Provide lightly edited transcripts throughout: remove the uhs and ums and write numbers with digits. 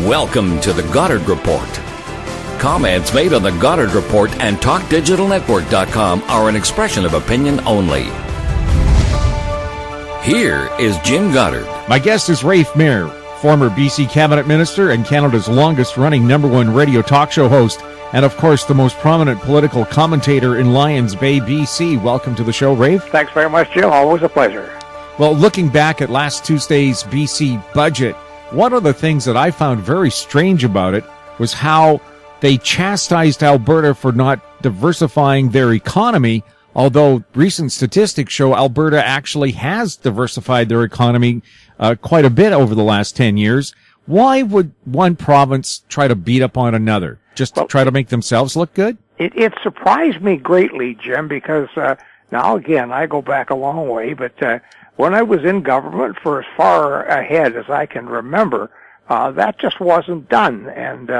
Welcome to the Goddard Report. Comments made on the Goddard Report and TalkDigitalNetwork.com are an expression of opinion only. Here is Jim Goddard. My guest is Rafe Mair, former BC Cabinet Minister and Canada's longest-running #1 radio talk show host, and of course the most prominent political commentator in Lions Bay, BC. Welcome to the show, Rafe. Thanks very much, Jim. Always a pleasure. Well, looking back at last Tuesday's BC budget, one of the things that I found very strange about it was how they chastised Alberta for not diversifying their economy, although recent statistics show Alberta actually has diversified their economy quite a bit over the last 10 years. Why would one province try to beat up on another? Just to try to make themselves look good? It surprised me greatly, Jim, because now, again, I go back a long way, but when I was in government for as far ahead as I can remember, that just wasn't done. And,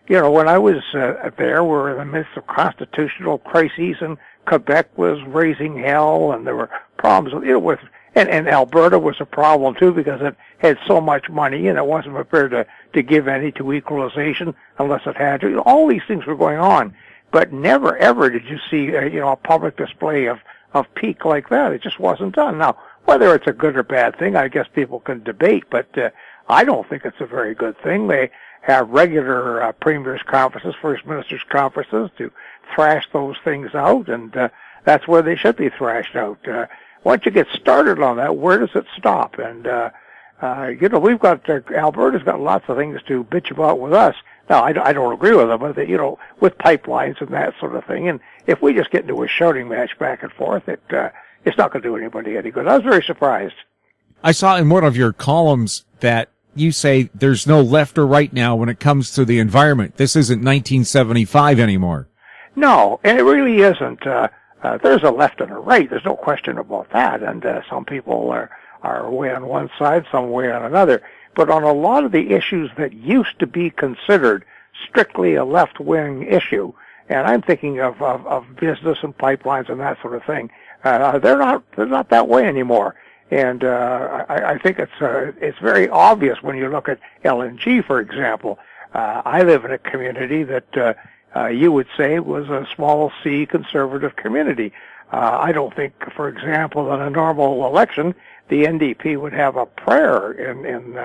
when I was there, we were in the midst of constitutional crises, and Quebec was raising hell, and there were problems with and Alberta was a problem too, because it had so much money and it wasn't prepared to give any to equalization unless it had to. All these things were going on, but never ever did you see a public display of pique like that. It just wasn't done. Now, whether it's a good or bad thing, I guess people can debate, but I don't think it's a very good thing. They have regular premiers' conferences, first ministers' conferences to thrash those things out, and that's where they should be thrashed out. Once you get started on that, where does it stop? And, we've got, Alberta's got lots of things to bitch about with us. Now, I don't agree with them, but, with pipelines and that sort of thing. And if we just get into a shouting match back and forth, it's not going to do anybody any good. I was very surprised. I saw in one of your columns that you say there's no left or right now when it comes to the environment. This isn't 1975 anymore. No, and it really isn't. There's a left and a right. There's no question about that. And some people are way on one side, some way on another. But on a lot of the issues that used to be considered strictly a left-wing issue, and I'm thinking of business and pipelines and that sort of thing, they're not that way anymore. And I think it's very obvious when you look at LNG, for example. I live in a community that you would say was a small C conservative community. I don't think, for example, in a normal election, the NDP would have a prayer in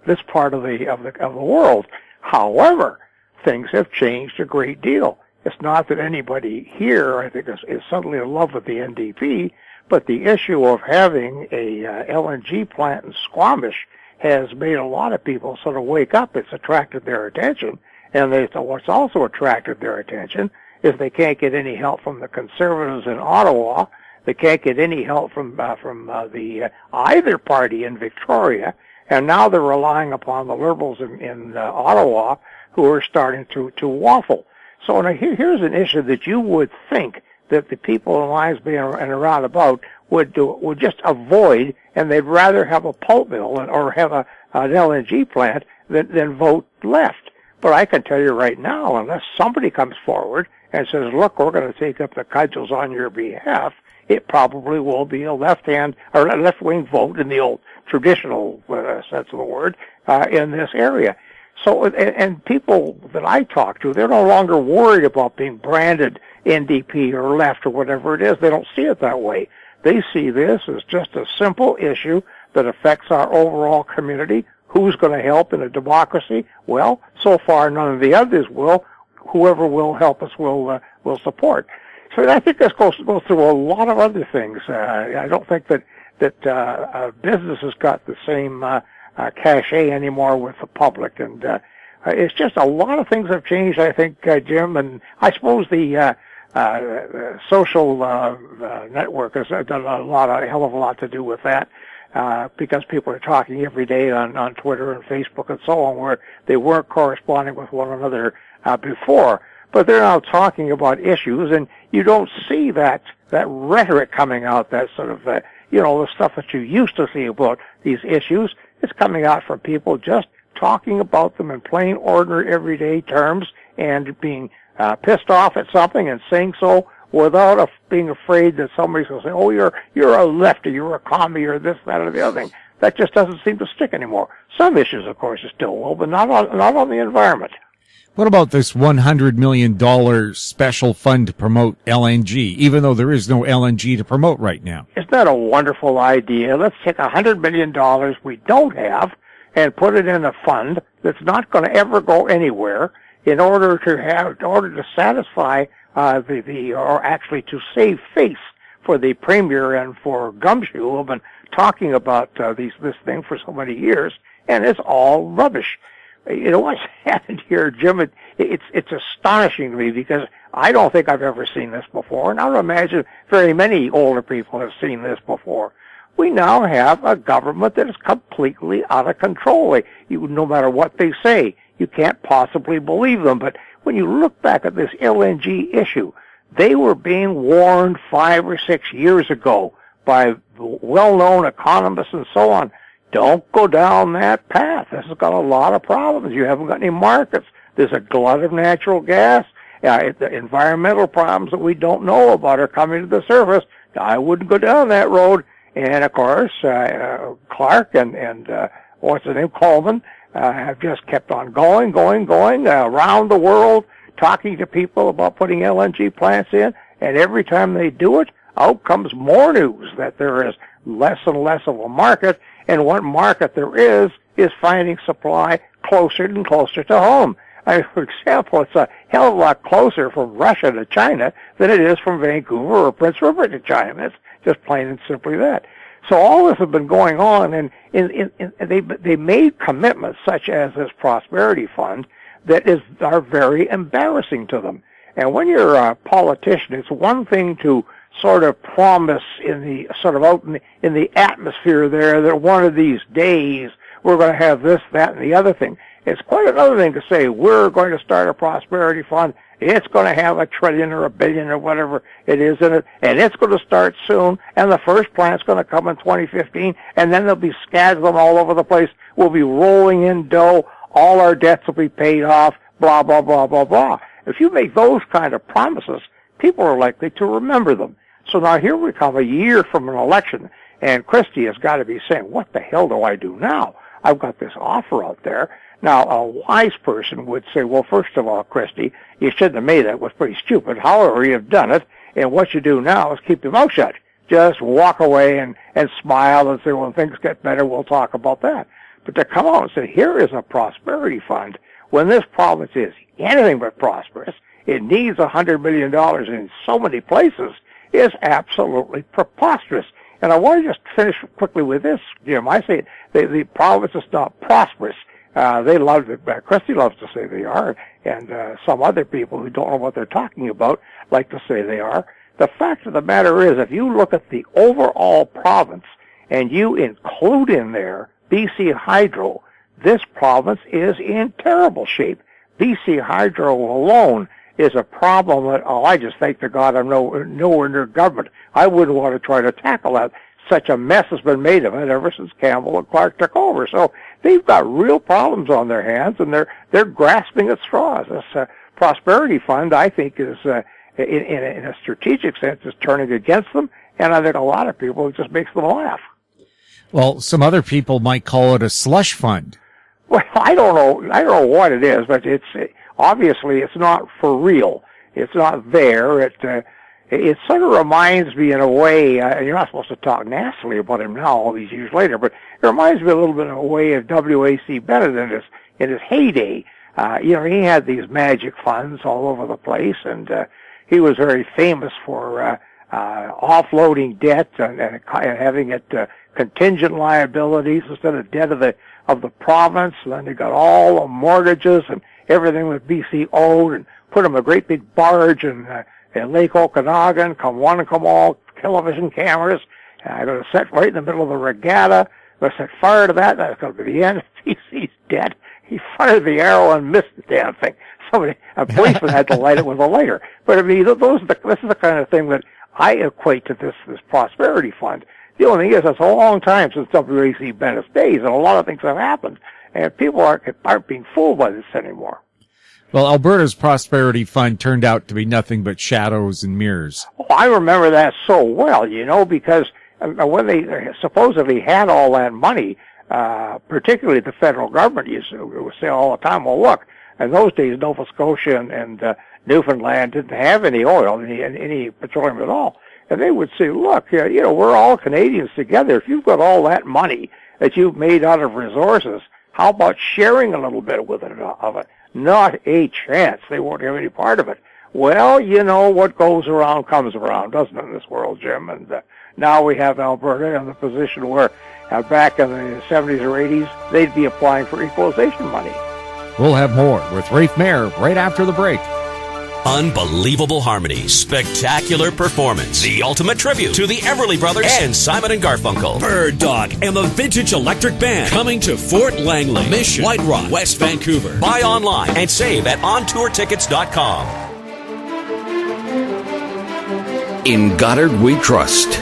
this part of the world. However, things have changed a great deal. It's not that anybody here, I think, is suddenly in love with the NDP, but the issue of having a LNG plant in Squamish has made a lot of people sort of wake up. It's attracted their attention. And what's also attracted their attention is they can't get any help from the Conservatives in Ottawa. They can't get any help from the either party in Victoria. And now they're relying upon the Liberals in Ottawa, who are starting to waffle. So now here's an issue that you would think that the people in Lions Bay and around about would just avoid, and they'd rather have a pulp mill or have an LNG plant than vote left. But I can tell you right now, unless somebody comes forward and says, look, we're going to take up the cudgels on your behalf, it probably will be a left-hand or a left-wing vote in the old traditional sense of the word in this area. So, and people that I talk to, they're no longer worried about being branded NDP or left or whatever it is. They don't see it that way. They see this as just a simple issue that affects our overall community. Who's going to help in a democracy? Well, so far none of the others will. Whoever will help us will support. So I think this goes through a lot of other things. I don't think that business has got the same cachet anymore with the public, and it's just a lot of things have changed. I think, Jim, and I suppose the social network has done a hell of a lot to do with that. Because people are talking every day on Twitter and Facebook and so on, where they weren't corresponding with one another before. But they're now talking about issues, and you don't see that rhetoric coming out, that sort of, the stuff that you used to see about these issues. It's coming out from people just talking about them in plain, ordinary, everyday terms and being pissed off at something and saying so without being afraid that somebody's going to say, oh, you're a lefty, you're a commie, or this, that, or the other thing. that just doesn't seem to stick anymore. Some issues, of course, still will, but not on the environment. What about this $100 million special fund to promote LNG, even though there is no LNG to promote right now? Isn't that a wonderful idea? Let's take $100 million we don't have and put it in a fund that's not going to ever go anywhere in order to satisfy or actually to save face for the Premier and for Gumshoe, who have been talking about this thing for so many years, and it's all rubbish. You know what's happened here, Jim? It's astonishing to me because I don't think I've ever seen this before, and I don't imagine very many older people have seen this before. We now have a government that is completely out of control. No matter what they say, you can't possibly believe them. But when you look back at this LNG issue, they were being warned 5 or 6 years ago by well-known economists and so on. Don't go down that path. This has got a lot of problems. You haven't got any markets. There's a glut of natural gas. The environmental problems that we don't know about are coming to the surface. I wouldn't go down that road. And of course, Clark and what's his name, Coleman, have just kept on going around the world, talking to people about putting LNG plants in. And every time they do it, out comes more news that there is less and less of a market. And what market there is finding supply closer and closer to home. I mean, for example, it's a hell of a lot closer from Russia to China than it is from Vancouver or Prince Rupert to China. It's just plain and simply that. So all this has been going on, and they made commitments such as this prosperity fund that are very embarrassing to them. And when you're a politician, it's one thing to sort of promise in the sort of out in the atmosphere there that one of these days we're going to have this, that, and the other thing. It's quite another thing to say we're going to start a prosperity fund. It's going to have $1 trillion or $1 billion or whatever it is in it, and it's going to start soon. And the first plant's going to come in 2015, and then there'll be scads of them all over the place. We'll be rolling in dough. All our debts will be paid off. Blah blah blah blah blah. If you make those kind of promises, people are likely to remember them. So now here we come a year from an election, and Christie has got to be saying, what the hell do I do now? I've got this offer out there. Now, a wise person would say, well, first of all, Christie, you shouldn't have made that. It was pretty stupid. However, you've done it, and what you do now is keep your mouth shut. Just walk away and smile and say, well, when things get better, we'll talk about that. But to come out and say, here is a prosperity fund, when this province is anything but prosperous, it needs $100 million in so many places, is absolutely preposterous. And I want to just finish quickly with this, Jim. I say the province is not prosperous. They love it. Christie loves to say they are, and some other people who don't know what they're talking about like to say they are. The fact of the matter is, if you look at the overall province and you include in there BC Hydro, this province is in terrible shape. BC Hydro alone is a problem that, I just thank to God I'm nowhere near government. I wouldn't want to try to tackle that. Such a mess has been made of it ever since Campbell and Clark took over. So they've got real problems on their hands, and they're grasping at straws. This prosperity fund, I think, is in a strategic sense, is turning against them, and I think a lot of people, it just makes them laugh. Well, some other people might call it a slush fund. Well, I don't know what it is, but obviously it's not for real. It's not there. It sort of reminds me in a way, you're not supposed to talk nastily about him now all these years later, but it reminds me a little bit in a way of W.A.C. Bennett in his heyday. He had these magic funds all over the place, and he was very famous for offloading debt and having it contingent liabilities instead of debt of the province. And then they got all the mortgages and everything that BC owed, and put them a great big barge in Lake Okanagan, come one and come all, television cameras. Going to set right in the middle of the regatta. Going to set fire to that. That's going to be the end of BC's debt. He fired the arrow and missed the damn thing. A policeman had to light it with a lighter. But I mean, this is the kind of thing that I equate to this prosperity fund. The only thing is, it's a long time since W.A.C. Bennett's days, and a lot of things have happened, and people aren't being fooled by this anymore. Well, Alberta's prosperity fund turned out to be nothing but shadows and mirrors. Oh, I remember that so well, because when they supposedly had all that money, particularly the federal government used to say all the time, well, look, in those days, Nova Scotia and Newfoundland didn't have any oil, any petroleum at all. And they would say, look, we're all Canadians together. If you've got all that money that you've made out of resources, how about sharing a little bit with it of it? Not a chance. They won't have any part of it. Well, what goes around comes around, doesn't it, in this world, Jim? And now we have Alberta in the position where back in the 70s or 80s, they'd be applying for equalization money. We'll have more with Rafe Mair right after the break. Unbelievable harmony, spectacular performance, the ultimate tribute to the Everly Brothers and Simon and Garfunkel. Bird Dog and the Vintage Electric Band coming to Fort Langley, Mission, White Rock, West Vancouver. Buy online and save at ontourtickets.com. In Goddard we trust.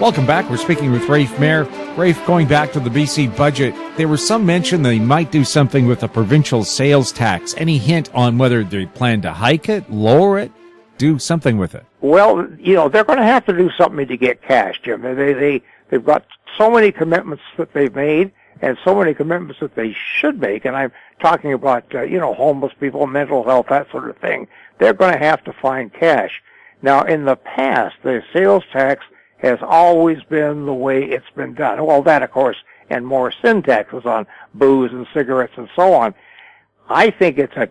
Welcome back. We're speaking with Rafe Mair. Rafe, going back to the BC budget, there was some mention they might do something with the provincial sales tax. Any hint on whether they plan to hike it, lower it, do something with it? Well, they're going to have to do something to get cash, Jim. They've got so many commitments that they've made and so many commitments that they should make. And I'm talking about, homeless people, mental health, that sort of thing. They're going to have to find cash. Now, in the past, the sales tax has always been the way it's been done. Well, that, of course, and more sin taxes on booze and cigarettes and so on. I think it's a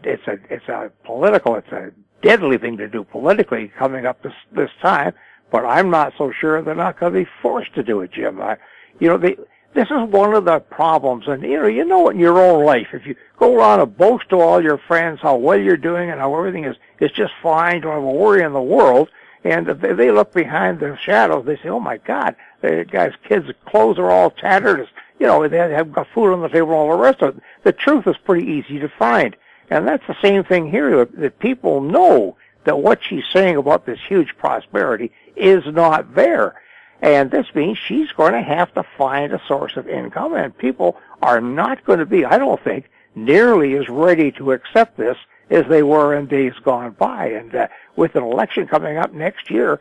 deadly thing to do politically coming up this time, but I'm not so sure they're not going to be forced to do it, Jim. This is one of the problems, and you know in your own life, if you go around and boast to all your friends how well you're doing and how everything is just fine, don't have a worry in the world, and if they look behind the shadows, they say, oh my God, the guy's kids' clothes are all tattered, they have got food on the table and all the rest of it. The truth is pretty easy to find. And that's the same thing here, that people know that what she's saying about this huge prosperity is not there. And this means she's going to have to find a source of income, and people are not going to be, I don't think, nearly as ready to accept this as they were in days gone by. And with an election coming up next year,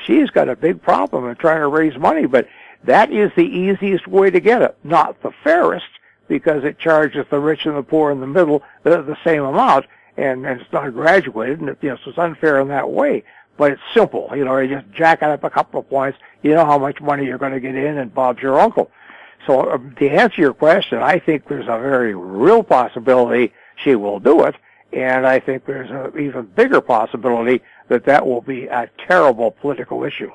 she's got a big problem in trying to raise money, but that is the easiest way to get it, not the fairest, because it charges the rich and the poor in the middle the same amount, and it's not graduated, and so it's unfair in that way. But it's simple, you just jack it up a couple of points, you know how much money you're going to get in, and Bob's your uncle. So to answer your question, I think there's a very real possibility she will do it, and I think there's an even bigger possibility that will be a terrible political issue.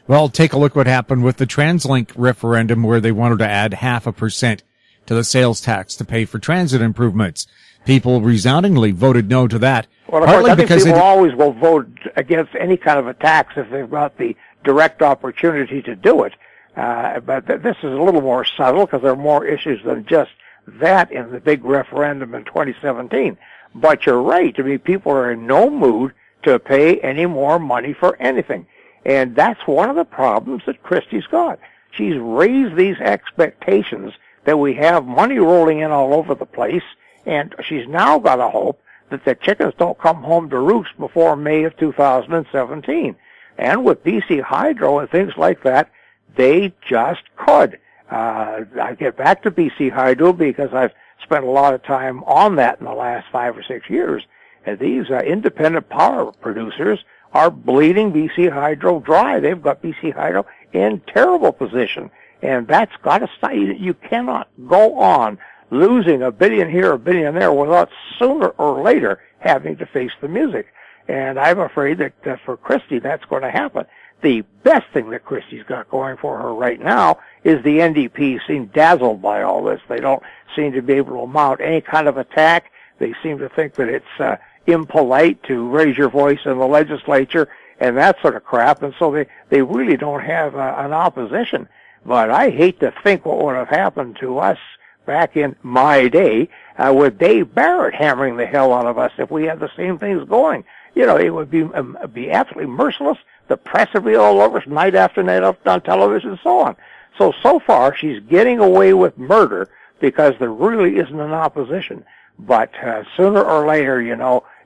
Well, take a look what happened with the TransLink referendum, where they wanted to add 0.5% to the sales tax to pay for transit improvements. People resoundingly voted no to that. Well, of course, I think people always will vote against any kind of a tax if they've got the direct opportunity to do it. But this is a little more subtle because there are more issues than just that in the big referendum in 2017. But you're right. I mean, people are in no mood to pay any more money for anything. And that's one of the problems that Christie's got. She's raised these expectations that we have money rolling in all over the place, and she's now got to hope that the chickens don't come home to roost before May of 2017. And with BC Hydro and things like that, they just could. I get back to BC Hydro because I've spent a lot of time on that in the last 5 or 6 years. And these independent power producers are bleeding BC Hydro dry. They've got BC Hydro in terrible position. And that's got to stop. You cannot go on losing $1 billion here, $1 billion there without sooner or later having to face the music. And I'm afraid that for Christie, that's going to happen. The best thing that Christie's got going for her right now is the NDP seem dazzled by all this. They don't seem to be able to mount any kind of attack. They seem to think that it's impolite to raise your voice in the legislature and that sort of crap. And so they really don't have an opposition. But I hate to think what would have happened to us back in my day with Dave Barrett hammering the hell out of us if we had the same things going. It would be absolutely merciless. The press would be all over us night after night on television and so on. So far, she's getting away with murder because there really isn't an opposition. But sooner or later,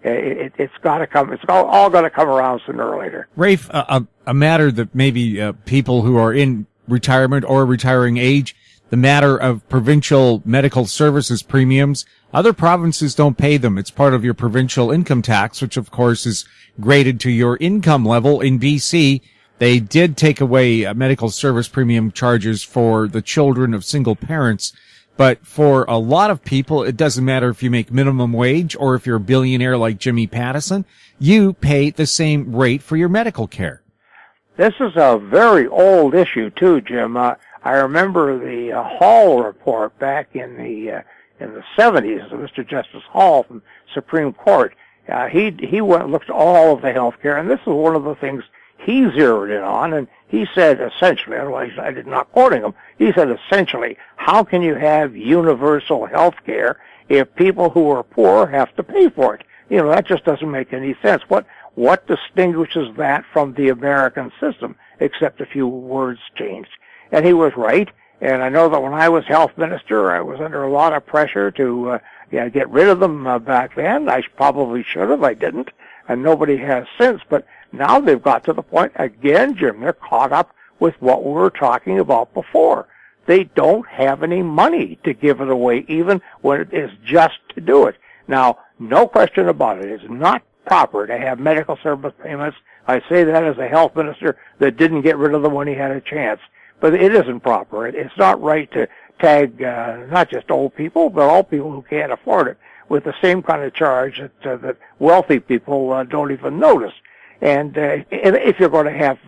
it's got to come. It's all going to come around sooner or later. Rafe, a matter that maybe people who are in retirement or retiring age, the matter of provincial medical services premiums. Other provinces don't pay them. It's part of your provincial income tax, which of course is graded to your income level. In BC, they did take away medical service premium charges for the children of single parents. But for a lot of people, it doesn't matter if you make minimum wage or if you're a billionaire like Jimmy Pattison, you pay the same rate for your medical care. This is a very old issue too, Jim. I remember the Hall report back in the 70s, Mr. Justice Hall from Supreme Court. He went and looked at all of the health care, and this is one of the things he zeroed in on, and he said essentially, otherwise I did not quoting him, he said essentially, how can you have universal health care if people who are poor have to pay for it? You know, that just doesn't make any sense. What distinguishes that from the American system, except a few words changed? And he was right, and I know that when I was health minister, I was under a lot of pressure to get rid of them back then. I probably should have, I didn't, and nobody has since, but now they've got to the point, again, Jim, they're caught up with what we were talking about before. They don't have any money to give it away, even when it is just to do it. Now, no question about it, it's not proper to have medical service payments. I say that as a health minister that didn't get rid of them when he had a chance. But it isn't proper. It's not right to tag not just old people, but all people who can't afford it with the same kind of charge that wealthy people don't even notice. And if you're going to have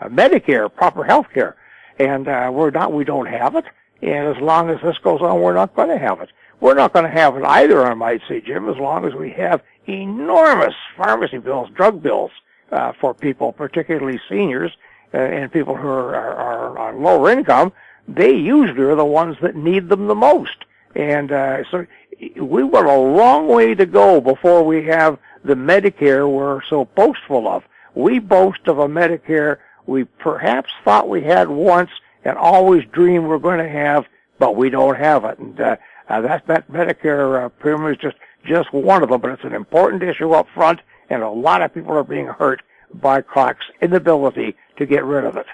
Medicare, proper health care, and we don't have it, and as long as this goes on, we're not going to have it. We're not going to have it either, I might say, Jim, as long as we have enormous pharmacy bills, drug bills for people, particularly seniors and people who are on lower income. They usually are the ones that need them the most. And so we've got a long way to go before we have the Medicare we're so boastful of. We boast of a Medicare we perhaps thought we had once and always dreamed we're going to have, but we don't have it. And that Medicare premium is just one of them, but it's an important issue up front, and a lot of people are being hurt by Cox's inability to get rid of it.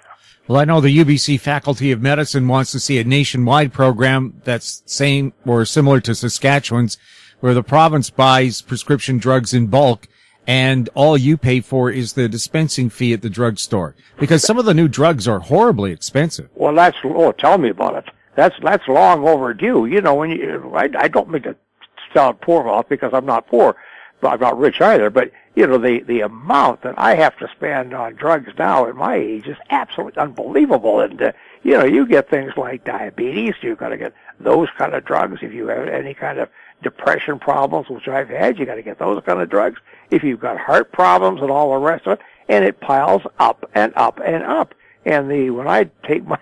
Well, I know the UBC Faculty of Medicine wants to see a nationwide program that's same or similar to Saskatchewan's, where the province buys prescription drugs in bulk and all you pay for is the dispensing fee at the drugstore. Because some of the new drugs are horribly expensive. Well, tell me about it. That's long overdue. You know, I don't mean to sound poor off because I'm not poor, but I'm not rich either, but you know, the amount that I have to spend on drugs now at my age is absolutely unbelievable. And, you know, you get things like diabetes, you've got to get those kind of drugs. If you have any kind of depression problems, which I've had, you got to get those kind of drugs. If you've got heart problems and all the rest of it, and it piles up and up and up. And when I take my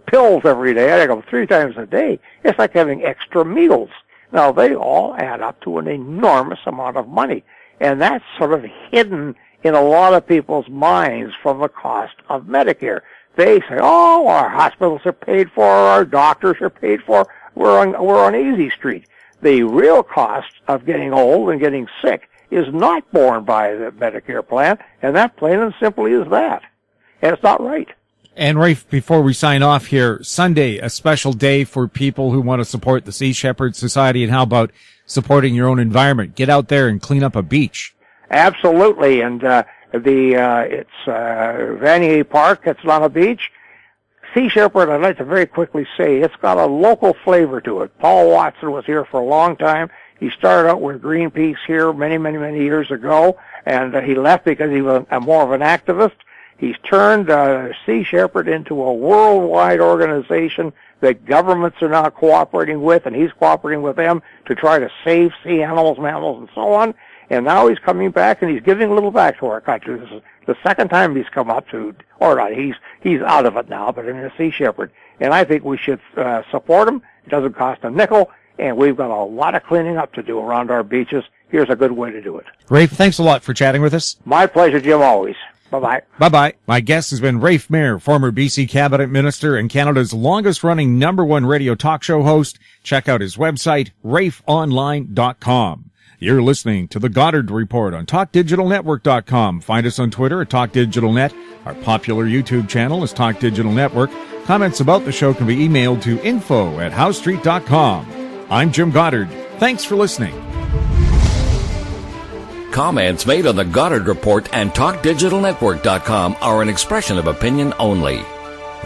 pills every day, I take them 3 times a day, it's like having extra meals. Now, they all add up to an enormous amount of money, and that's sort of hidden in a lot of people's minds from the cost of Medicare. They say, oh, our hospitals are paid for, our doctors are paid for, we're on easy street. The real cost of getting old and getting sick is not borne by the Medicare plan, and that plain and simply is that. And it's not right. And Rafe, before we sign off here, Sunday, a special day for people who want to support the Sea Shepherd Society. And how about supporting your own environment? Get out there and clean up a beach. Absolutely. And it's Vanier Park. It's on a beach. Sea Shepherd, I'd like to very quickly say, it's got a local flavor to it. Paul Watson was here for a long time. He started out with Greenpeace here many, many, many years ago, and he left because he was more of an activist. He's turned Sea Shepherd into a worldwide organization that governments are now cooperating with, and he's cooperating with them to try to save sea animals, mammals, and so on. And now he's coming back, and he's giving a little back to our country. This is the second time he's come up to, or not, he's out of it now, but in the Sea Shepherd. And I think we should support him. It doesn't cost a nickel, and we've got a lot of cleaning up to do around our beaches. Here's a good way to do it. Rafe, thanks a lot for chatting with us. My pleasure, Jim, always. Bye-bye. Bye-bye. My guest has been Rafe Mair, former BC Cabinet Minister and Canada's longest-running #1 radio talk show host. Check out his website, rafeonline.com. You're listening to The Goddard Report on TalkDigitalNetwork.com. Find us on Twitter at TalkDigitalNet. Our popular YouTube channel is Talk Digital Network. Comments about the show can be emailed to info@howstreet.com. I'm Jim Goddard. Thanks for listening. Comments made on The Goddard Report and TalkDigitalNetwork.com are an expression of opinion only.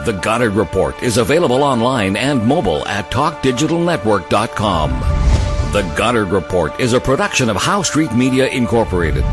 The Goddard Report is available online and mobile at TalkDigitalNetwork.com. The Goddard Report is a production of Howe Street Media Incorporated.